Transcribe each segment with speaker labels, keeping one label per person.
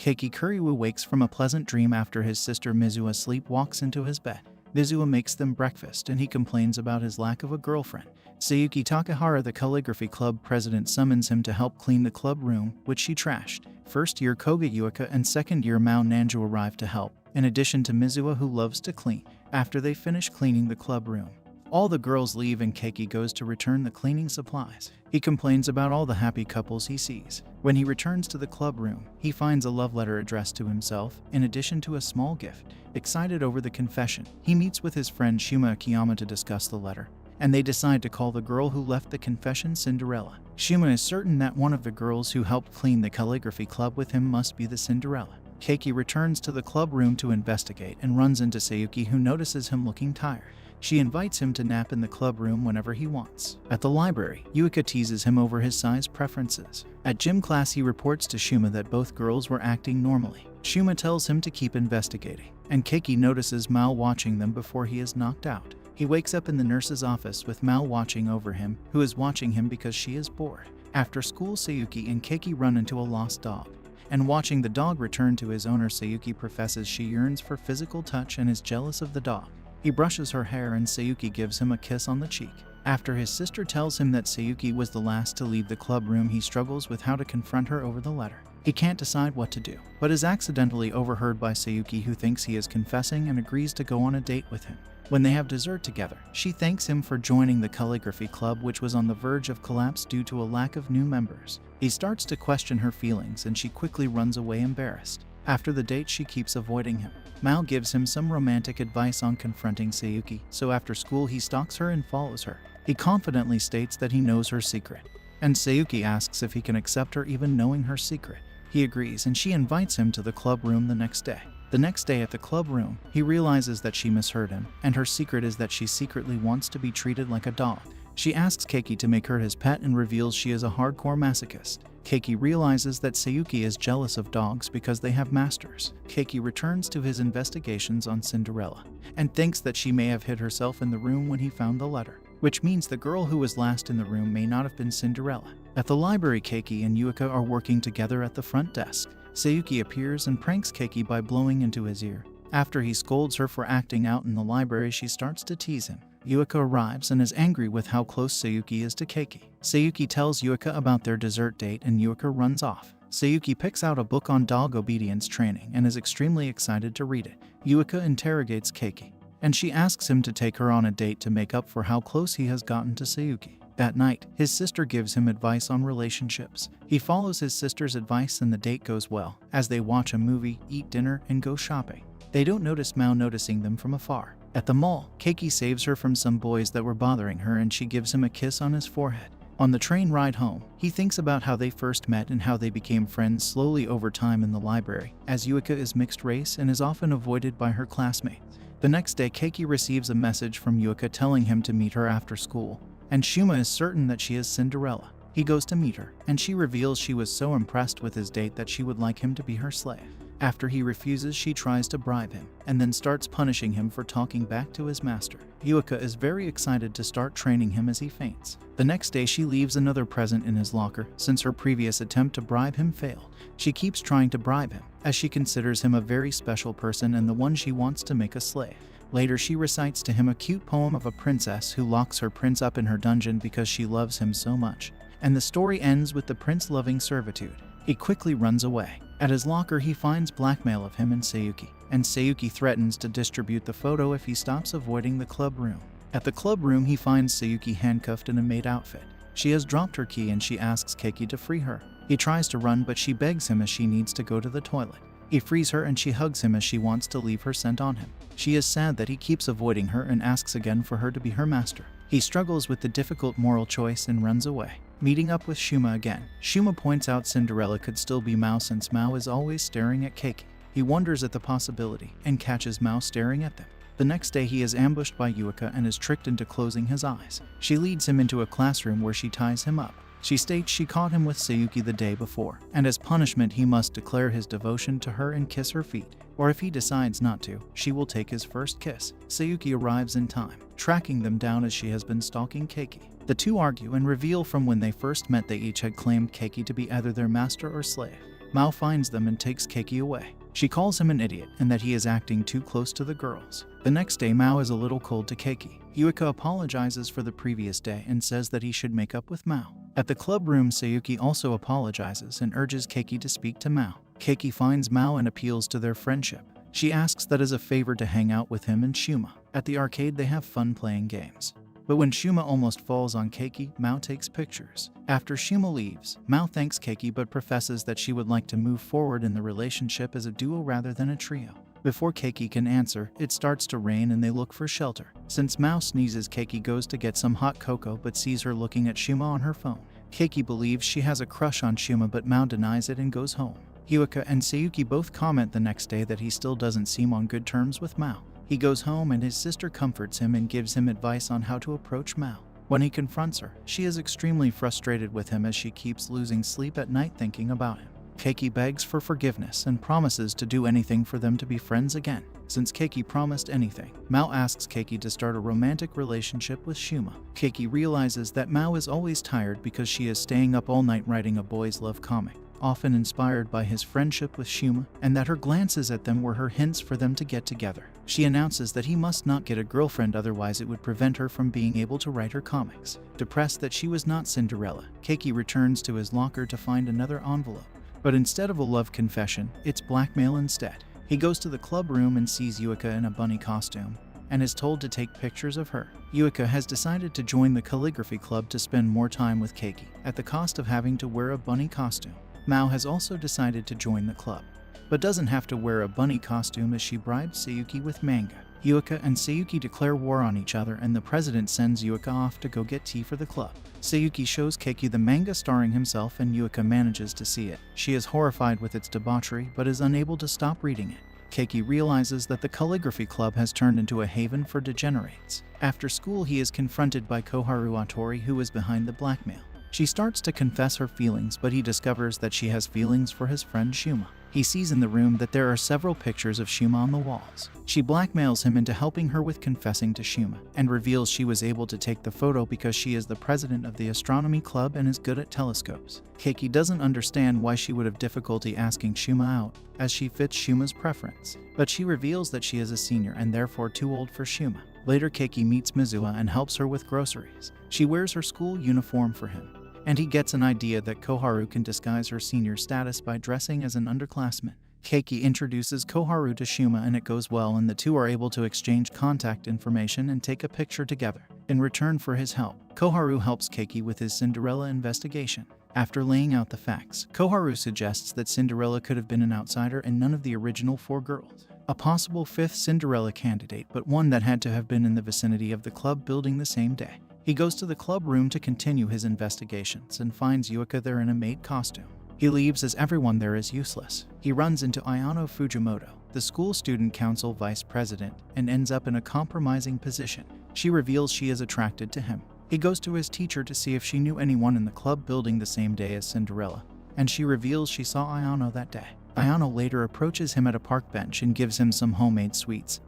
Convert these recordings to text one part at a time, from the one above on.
Speaker 1: Keiki Kuriwa wakes from a pleasant dream after his sister Mizuha sleepwalks into his bed. Mizuha makes them breakfast and he complains about his lack of a girlfriend. Sayuki Takahara, the calligraphy club president, summons him to help clean the club room, which she trashed. First year Koga Yuika and second year Mao Nanju arrive to help, in addition to Mizuha, who loves to clean. After they finish cleaning the club room, all the girls leave and Keiki goes to return the cleaning supplies. He complains about all the happy couples he sees. When he returns to the club room, he finds a love letter addressed to himself, in addition to a small gift. Excited over the confession, he meets with his friend Shuma Akiyama to discuss the letter, and they decide to call the girl who left the confession Cinderella. Shuma is certain that one of the girls who helped clean the calligraphy club with him must be the Cinderella. Keiki returns to the club room to investigate and runs into Sayuki, who notices him looking tired. She invites him to nap in the club room whenever he wants. At the library, Yuika teases him over his size preferences. At gym class, he reports to Shuma that both girls were acting normally. Shuma tells him to keep investigating, and Keiki notices Mao watching them before he is knocked out. He wakes up in the nurse's office with Mao watching over him, who is watching him because she is bored. After school, Sayuki and Keiki run into a lost dog, and watching the dog return to his owner, Sayuki professes she yearns for physical touch and is jealous of the dog. He brushes her hair and Sayuki gives him a kiss on the cheek. After his sister tells him that Sayuki was the last to leave the club room, he struggles with how to confront her over the letter. He can't decide what to do, but is accidentally overheard by Sayuki, who thinks he is confessing and agrees to go on a date with him. When they have dessert together, she thanks him for joining the calligraphy club, which was on the verge of collapse due to a lack of new members. He starts to question her feelings and she quickly runs away embarrassed. After the date, she keeps avoiding him. Mao gives him some romantic advice on confronting Sayuki, so after school he stalks her and follows her. He confidently states that he knows her secret, and Sayuki asks if he can accept her even knowing her secret. He agrees and she invites him to the club room the next day. The next day at the club room, he realizes that she misheard him, and her secret is that she secretly wants to be treated like a dog. She asks Keiki to make her his pet and reveals she is a hardcore masochist. Keiki realizes that Sayuki is jealous of dogs because they have masters. Keiki returns to his investigations on Cinderella and thinks that she may have hid herself in the room when he found the letter, which means the girl who was last in the room may not have been Cinderella. At the library, Keiki and Yuika are working together at the front desk. Sayuki appears and pranks Keiki by blowing into his ear. After he scolds her for acting out in the library, she starts to tease him. Yuika arrives and is angry with how close Sayuki is to Keiki. Sayuki tells Yuika about their dessert date and Yuika runs off. Sayuki picks out a book on dog obedience training and is extremely excited to read it. Yuika interrogates Keiki, and she asks him to take her on a date to make up for how close he has gotten to Sayuki. That night, his sister gives him advice on relationships. He follows his sister's advice and the date goes well, as they watch a movie, eat dinner, and go shopping. They don't notice Mao noticing them from afar. At the mall, Keiki saves her from some boys that were bothering her and she gives him a kiss on his forehead. On the train ride home, he thinks about how they first met and how they became friends slowly over time in the library, as Yuika is mixed race and is often avoided by her classmates. The next day, Keiki receives a message from Yuika telling him to meet her after school, and Shuma is certain that she is Cinderella. He goes to meet her, and she reveals she was so impressed with his date that she would like him to be her slave. After he refuses, she tries to bribe him, and then starts punishing him for talking back to his master. Yuika is very excited to start training him as he faints. The next day, she leaves another present in his locker, since her previous attempt to bribe him failed. She keeps trying to bribe him, as she considers him a very special person and the one she wants to make a slave. Later, she recites to him a cute poem of a princess who locks her prince up in her dungeon because she loves him so much, and the story ends with the prince loving servitude. He quickly runs away. At his locker, he finds blackmail of him and Sayuki threatens to distribute the photo if he stops avoiding the club room. At the club room, he finds Sayuki handcuffed in a maid outfit. She has dropped her key and she asks Keiki to free her. He tries to run, but she begs him as she needs to go to the toilet. He frees her and she hugs him as she wants to leave her scent on him. She is sad that he keeps avoiding her and asks again for her to be her master. He struggles with the difficult moral choice and runs away. Meeting up with Shuma again, Shuma points out Cinderella could still be Mao since Mao is always staring at Keiki. He wonders at the possibility and catches Mao staring at them. The next day, he is ambushed by Yuika and is tricked into closing his eyes. She leads him into a classroom where she ties him up. She states she caught him with Sayuki the day before, and as punishment he must declare his devotion to her and kiss her feet, or if he decides not to, she will take his first kiss. Sayuki arrives in time, tracking them down as she has been stalking Keiki. The two argue and reveal from when they first met they each had claimed Keiki to be either their master or slave. Mao finds them and takes Keiki away. She calls him an idiot and that he is acting too close to the girls. The next day, Mao is a little cold to Keiki. Yuika apologizes for the previous day and says that he should make up with Mao. At the club room, Sayuki also apologizes and urges Keiki to speak to Mao. Keiki finds Mao and appeals to their friendship. She asks that as a favor to hang out with him and Shuma. At the arcade, they have fun playing games. But when Shuma almost falls on Keiki, Mao takes pictures. After Shuma leaves, Mao thanks Keiki but professes that she would like to move forward in the relationship as a duo rather than a trio. Before Keiki can answer, it starts to rain and they look for shelter. Since Mao sneezes, Keiki goes to get some hot cocoa but sees her looking at Shuma on her phone. Keiki believes she has a crush on Shuma but Mao denies it and goes home. Yuika and Sayuki both comment the next day that he still doesn't seem on good terms with Mao. He goes home and his sister comforts him and gives him advice on how to approach Mao. When he confronts her, she is extremely frustrated with him as she keeps losing sleep at night thinking about him. Keiki begs for forgiveness and promises to do anything for them to be friends again. Since Keiki promised anything, Mao asks Keiki to start a romantic relationship with Shuma. Keiki realizes that Mao is always tired because she is staying up all night writing a boys' love comic, often inspired by his friendship with Shuma, and that her glances at them were her hints for them to get together. She announces that he must not get a girlfriend, otherwise it would prevent her from being able to write her comics. Depressed that she was not Cinderella, Keiki returns to his locker to find another envelope. But instead of a love confession, it's blackmail instead. He goes to the club room and sees Yuika in a bunny costume, and is told to take pictures of her. Yuika has decided to join the calligraphy club to spend more time with Keiki, at the cost of having to wear a bunny costume. Mao has also decided to join the club, but doesn't have to wear a bunny costume as she bribes Sayuki with manga. Yuika and Sayuki declare war on each other and the president sends Yuika off to go get tea for the club. Sayuki shows Keiki the manga starring himself and Yuika manages to see it. She is horrified with its debauchery but is unable to stop reading it. Keiki realizes that the calligraphy club has turned into a haven for degenerates. After school, he is confronted by Koharu Atori, who is behind the blackmail. She starts to confess her feelings, but he discovers that she has feelings for his friend Shuma. He sees in the room that there are several pictures of Shuma on the walls. She blackmails him into helping her with confessing to Shuma, and reveals she was able to take the photo because she is the president of the astronomy club and is good at telescopes. Keiki doesn't understand why she would have difficulty asking Shuma out, as she fits Shuma's preference. But she reveals that she is a senior and therefore too old for Shuma. Later, Keiki meets Mizuha and helps her with groceries. She wears her school uniform for him, and he gets an idea that Koharu can disguise her senior status by dressing as an underclassman. Keiki introduces Koharu to Shuma and it goes well, and the two are able to exchange contact information and take a picture together. In return for his help, Koharu helps Keiki with his Cinderella investigation. After laying out the facts, Koharu suggests that Cinderella could have been an outsider and none of the original 4 girls. A possible 5th Cinderella candidate, but one that had to have been in the vicinity of the club building the same day. He goes to the club room to continue his investigations and finds Yuika there in a maid costume. He leaves as everyone there is useless. He runs into Ayano Fujimoto, the school student council vice president, and ends up in a compromising position. She reveals she is attracted to him. He goes to his teacher to see if she knew anyone in the club building the same day as Cinderella, and she reveals she saw Ayano that day. Ayano later approaches him at a park bench and gives him some homemade sweets.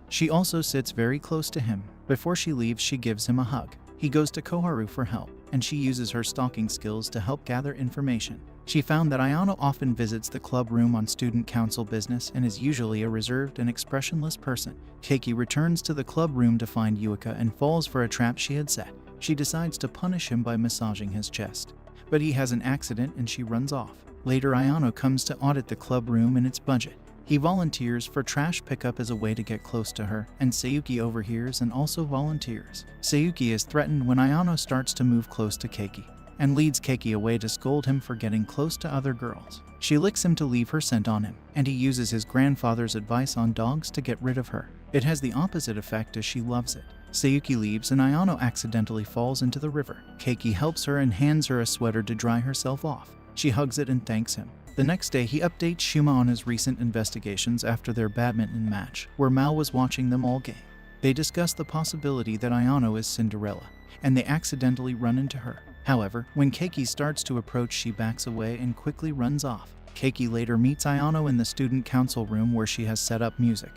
Speaker 1: She also sits very close to him. Before she leaves, she gives him a hug. He goes to Koharu for help, and she uses her stalking skills to help gather information. She found that Ayano often visits the club room on student council business and is usually a reserved and expressionless person. Keiki returns to the club room to find Yuika and falls for a trap she had set. She decides to punish him by massaging his chest, but he has an accident and she runs off. Later, Ayano comes to audit the club room and its budget. He volunteers for trash pickup as a way to get close to her, and Sayuki overhears and also volunteers. Sayuki is threatened when Ayano starts to move close to Keiki, and leads Keiki away to scold him for getting close to other girls. She licks him to leave her scent on him, and he uses his grandfather's advice on dogs to get rid of her. It has the opposite effect as she loves it. Sayuki leaves and Ayano accidentally falls into the river. Keiki helps her and hands her a sweater to dry herself off. She hugs it and thanks him. The next day, he updates Shuma on his recent investigations after their badminton match, where Mao was watching them all game. They discuss the possibility that Ayano is Cinderella, and they accidentally run into her. However, when Keiki starts to approach, she backs away and quickly runs off. Keiki later meets Ayano in the student council room where she has set up music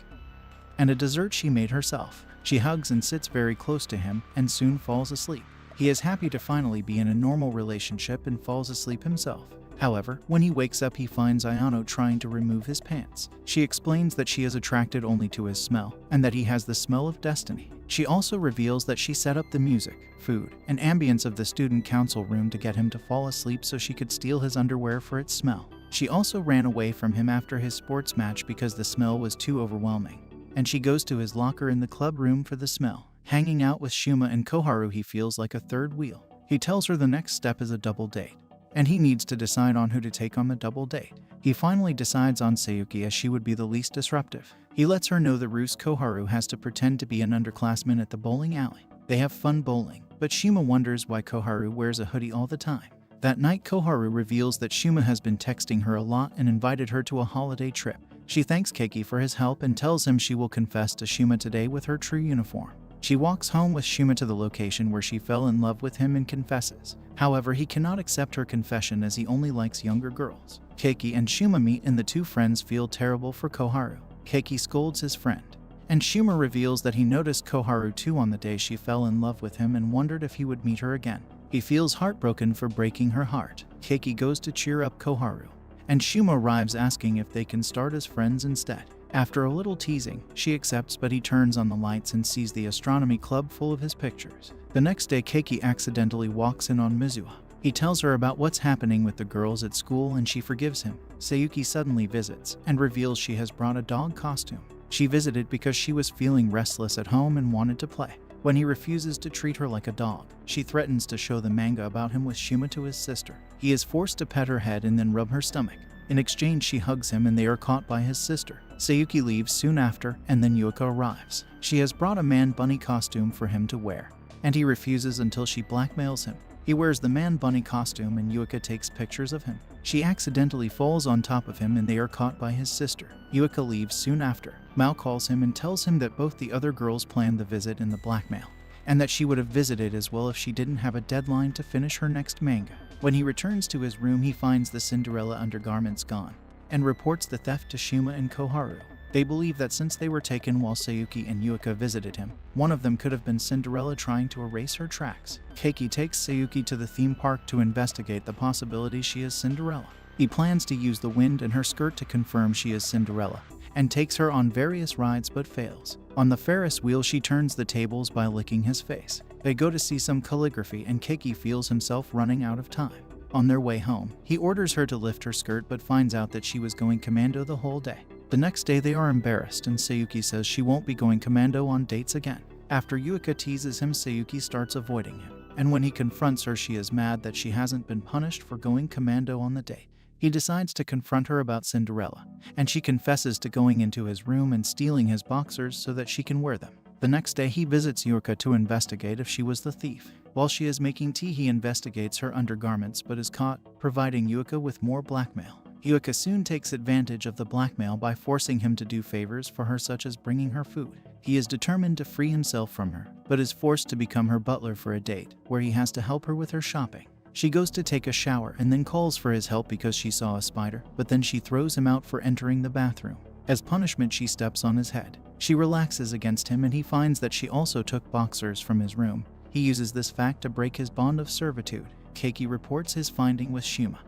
Speaker 1: and a dessert she made herself. She hugs and sits very close to him and soon falls asleep. He is happy to finally be in a normal relationship and falls asleep himself. However, when he wakes up he finds Ayano trying to remove his pants. She explains that she is attracted only to his smell, and that he has the smell of destiny. She also reveals that she set up the music, food, and ambience of the student council room to get him to fall asleep so she could steal his underwear for its smell. She also ran away from him after his sports match because the smell was too overwhelming, and she goes to his locker in the club room for the smell. Hanging out with Shuma and Koharu, he feels like a third wheel. He tells her the next step is a double date, and he needs to decide on who to take on the double date. He finally decides on Sayuki as she would be the least disruptive. He lets her know the ruse Koharu has to pretend to be an underclassman at the bowling alley. They have fun bowling, but Shuma wonders why Koharu wears a hoodie all the time. That night, Koharu reveals that Shuma has been texting her a lot and invited her to a holiday trip. She thanks Keiki for his help and tells him she will confess to Shuma today with her true uniform. She walks home with Shuma to the location where she fell in love with him and confesses. However, he cannot accept her confession as he only likes younger girls. Keiki and Shuma meet and the two friends feel terrible for Koharu. Keiki scolds his friend, and Shuma reveals that he noticed Koharu too on the day she fell in love with him and wondered if he would meet her again. He feels heartbroken for breaking her heart. Keiki goes to cheer up Koharu, and Shuma arrives asking if they can start as friends instead. After a little teasing, she accepts, but he turns on the lights and sees the astronomy club full of his pictures. The next day, Keiki accidentally walks in on Mizuha. He tells her about what's happening with the girls at school and she forgives him. Sayuki suddenly visits and reveals she has brought a dog costume. She visited because she was feeling restless at home and wanted to play. When he refuses to treat her like a dog, she threatens to show the manga about him with Shuma to his sister. He is forced to pet her head and then rub her stomach. In exchange, she hugs him and they are caught by his sister. Sayuki leaves soon after, and then Yuka arrives. She has brought a man bunny costume for him to wear, and he refuses until she blackmails him. He wears the man bunny costume and Yuka takes pictures of him. She accidentally falls on top of him and they are caught by his sister. Yuka leaves soon after. Mao calls him and tells him that both the other girls planned the visit and the blackmail, and that she would have visited as well if she didn't have a deadline to finish her next manga. When he returns to his room, he finds the Cinderella undergarments gone, and reports the theft to Shuma and Koharu. They believe that since they were taken while Sayuki and Yuka visited him, one of them could have been Cinderella trying to erase her tracks. Keiki takes Sayuki to the theme park to investigate the possibility she is Cinderella. He plans to use the wind in her skirt to confirm she is Cinderella, and takes her on various rides but fails. On the Ferris wheel, she turns the tables by licking his face. They go to see some calligraphy and Keiki feels himself running out of time. On their way home, he orders her to lift her skirt but finds out that she was going commando the whole day. The next day they are embarrassed and Sayuki says she won't be going commando on dates again. After Yuka teases him, Sayuki starts avoiding him, and when he confronts her, she is mad that she hasn't been punished for going commando on the date. He decides to confront her about Cinderella, and she confesses to going into his room and stealing his boxers so that she can wear them. The next day he visits Yuka to investigate if she was the thief. While she is making tea, he investigates her undergarments but is caught, providing Yuka with more blackmail. Yuka soon takes advantage of the blackmail by forcing him to do favors for her, such as bringing her food. He is determined to free himself from her, but is forced to become her butler for a date, where he has to help her with her shopping. She goes to take a shower and then calls for his help because she saw a spider, but then she throws him out for entering the bathroom. As punishment, she steps on his head. She relaxes against him and he finds that she also took boxers from his room. He uses this fact to break his bond of servitude. Keiki reports his finding with Shuma,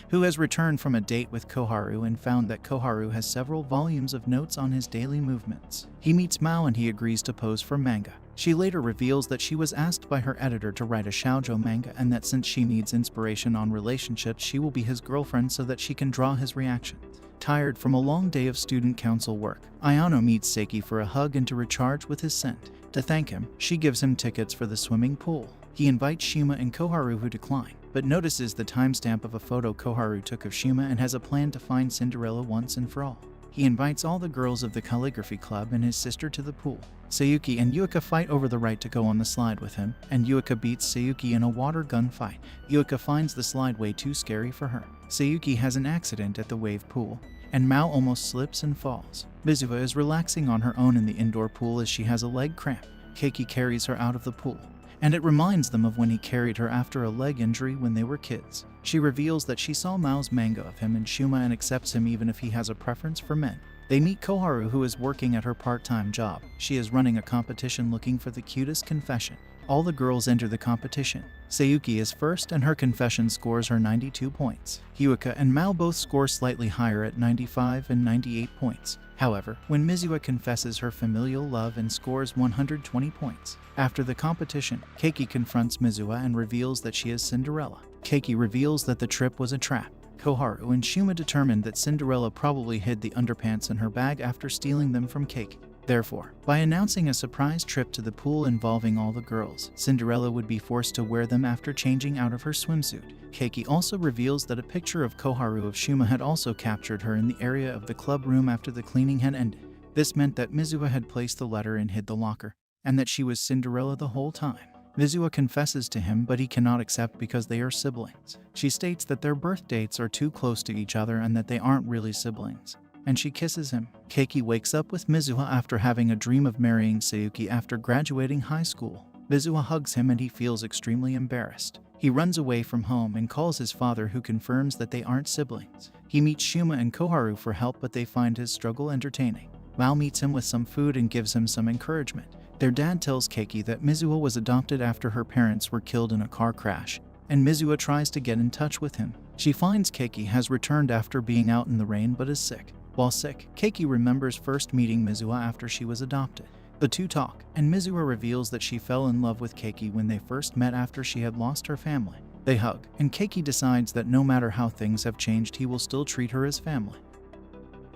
Speaker 1: who has returned from a date with Koharu and found that Koharu has several volumes of notes on his daily movements. He meets Mao and he agrees to pose for manga. She later reveals that she was asked by her editor to write a shoujo manga and that since she needs inspiration on relationships, she will be his girlfriend so that she can draw his reactions. Tired from a long day of student council work, Ayano meets Seiki for a hug and to recharge with his scent. To thank him, she gives him tickets for the swimming pool. He invites Shuma and Koharu, who decline, but notices the timestamp of a photo Koharu took of Shuma and has a plan to find Cinderella once and for all. He invites all the girls of the calligraphy club and his sister to the pool. Sayuki and Yuka fight over the right to go on the slide with him, and Yuka beats Sayuki in a water gun fight. Yuka finds the slide way too scary for her. Sayuki has an accident at the wave pool, and Mao almost slips and falls. Mizuha is relaxing on her own in the indoor pool as she has a leg cramp. Keiki carries her out of the pool, and it reminds them of when he carried her after a leg injury when they were kids. She reveals that she saw Mao's manga of him and Shuma and accepts him even if he has a preference for men. They meet Koharu, who is working at her part-time job. She is running a competition looking for the cutest confession. All the girls enter the competition. Sayuki is first and her confession scores her 92 points. Hyuuka and Mao both score slightly higher at 95 and 98 points. However, when Mizuha confesses her familial love and scores 120 points. After the competition, Keiki confronts Mizuha and reveals that she is Cinderella. Keiki reveals that the trip was a trap. Koharu and Shuma determined that Cinderella probably hid the underpants in her bag after stealing them from Keiki. Therefore, by announcing a surprise trip to the pool involving all the girls, Cinderella would be forced to wear them after changing out of her swimsuit. Keiki also reveals that a picture of Koharu of Shuma had also captured her in the area of the club room after the cleaning had ended. This meant that Mizuha had placed the letter and hid the locker, and that she was Cinderella the whole time. Mizuha confesses to him, but he cannot accept because they are siblings. She states that their birth dates are too close to each other and that they aren't really siblings, and she kisses him. Keiki wakes up with Mizuha after having a dream of marrying Sayuki after graduating high school. Mizuha hugs him and he feels extremely embarrassed. He runs away from home and calls his father, who confirms that they aren't siblings. He meets Shuma and Koharu for help, but they find his struggle entertaining. Mao meets him with some food and gives him some encouragement. Their dad tells Keiki that Mizuha was adopted after her parents were killed in a car crash, and Mizuha tries to get in touch with him. She finds Keiki has returned after being out in the rain but is sick. While sick, Keiki remembers first meeting Mizuha after she was adopted. The two talk, and Mizuha reveals that she fell in love with Keiki when they first met after she had lost her family. They hug, and Keiki decides that no matter how things have changed, he will still treat her as family.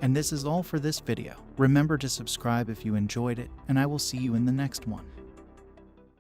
Speaker 1: And this is all for this video. Remember to subscribe if you enjoyed it, and I will see you in the next one.